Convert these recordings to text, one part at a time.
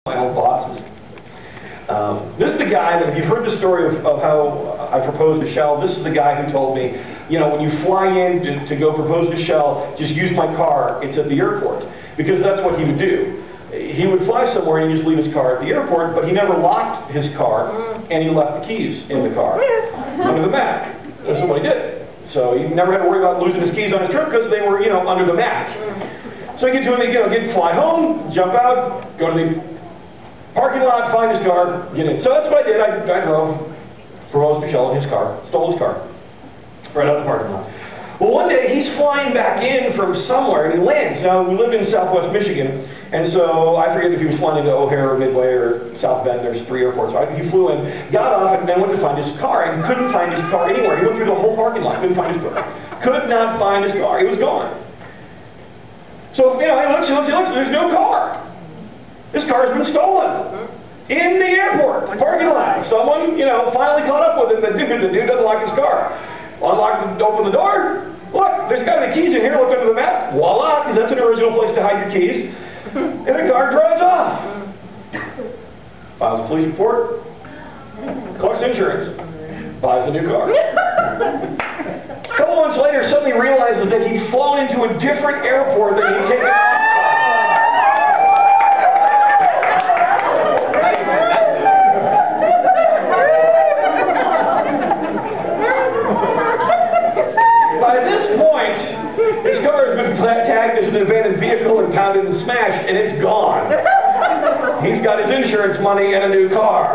My old bosses. This is the guy that, if you've heard the story of how I proposed to Shell, this is the guy who told me, you know, when you fly in to go propose to Shell, just use my car, it's at the airport. Because that's what he would do. He would fly somewhere and he'd just leave his car at the airport, but he never locked his car, and he left the keys in the car, under the mat. That's what he did. So he never had to worry about losing his keys on his trip because they were, you know, under the mat. So he get fly home, jump out, go to the parking lot, find his car, get in. So that's what I did. I drove, proposed to Shell in his car, stole his car, right out of the parking lot. Well, one day he's flying back in from somewhere and he lands. Now, we live in Southwest Michigan, and so I forget if he was flying into O'Hare or Midway or South Bend. There's 3 airports. So he flew in, got off, and then went to find his car, and couldn't find his car anywhere. He went through the whole parking lot, couldn't find his car. Could not find his car. It was gone. So, you know, he looks, there's no car. This car has been stolen in the airport parking lot. Someone, you know, finally caught up with him. The dude doesn't lock his car. Open the door. Look, there's got to be keys in here. Look under the map. Voila, because that's an original place to hide your keys. And the car drives off. Files a police report. Collects insurance. Buys a new car. A couple months later, suddenly realizes that he'd flown into a different airport than he'd taken off. His car has been tagged as an abandoned vehicle and pounded and smashed, and it's gone. He's got his insurance money and a new car.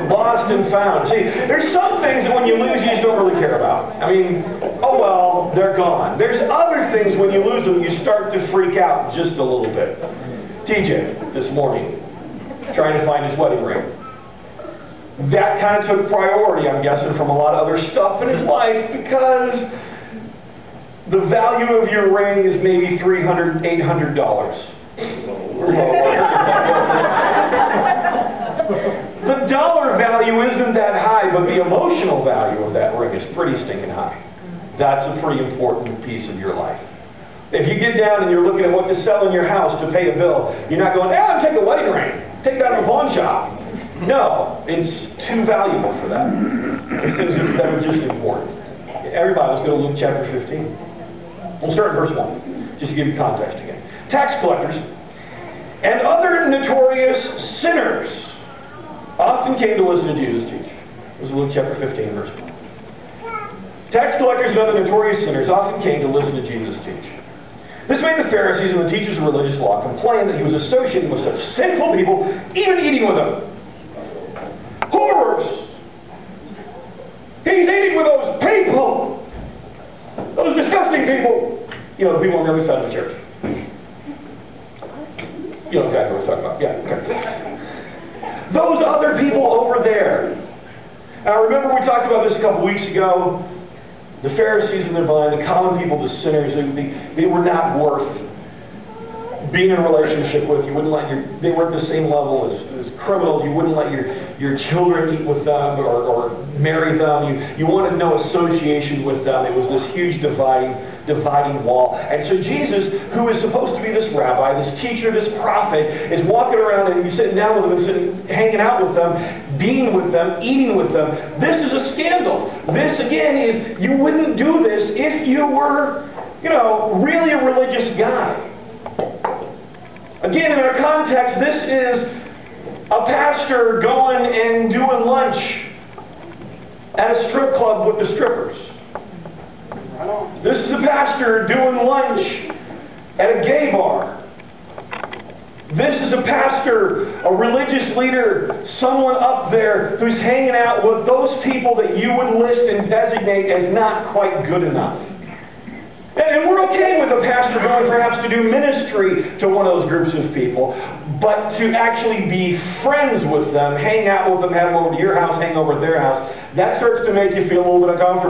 Lost and found. See, there's some things that when you lose, you just don't really care about. I mean, oh well, they're gone. There's other things when you lose them, you start to freak out just a little bit. TJ, this morning, trying to find his wedding ring. That kind of took priority, I'm guessing, from a lot of other stuff in his life, because the value of your ring is maybe $300, $800. The dollar value isn't that high, but the emotional value of that ring is pretty stinking high. That's a pretty important piece of your life. If you get down and you're looking at what to sell in your house to pay a bill, you're not going, I'll take a wedding ring. Take that to a pawn shop. No, it's too valuable for that. There's things that are just important. Everybody, let's go to Luke chapter 15. We'll start in verse 1, just to give you context again. Tax collectors and other notorious sinners often came to listen to Jesus teach. This is Luke chapter 15, verse 1. Tax collectors and other notorious sinners often came to listen to Jesus teach. This made the Pharisees and the teachers of religious law complain that he was associating with such sinful people, even eating with them. Horrors! He's eating with those people! Those disgusting people! You know, the people on the other side of the church. You know exactly what we're talking about. Yeah, okay. Those other people over there. Now remember we talked about this a couple weeks ago. The Pharisees and their vine, the common people, the sinners, they were not worth being in a relationship with. You wouldn't let they were at the same level as criminals. You wouldn't let your children eat with them or marry them. You wanted no association with them. It was this huge dividing wall. And so Jesus, who is supposed to be this rabbi, this teacher, this prophet, is walking around and he's sitting down with them, hanging out with them, being with them, eating with them. This is a scandal. This, again, is, you wouldn't do this if you were, you know, really a religious guy. Again, in our context, this is a pastor going and doing lunch at a strip club with the strippers. This is a pastor doing lunch at a gay bar. This is a pastor, a religious leader, someone up there who's hanging out with those people that you would list and designate as not quite good enough. And we're okay with a pastor going perhaps to do ministry to one of those groups of people, but to actually be friends with them, hang out with them, have them over to your house, hang over at their house, that starts to make you feel a little bit uncomfortable.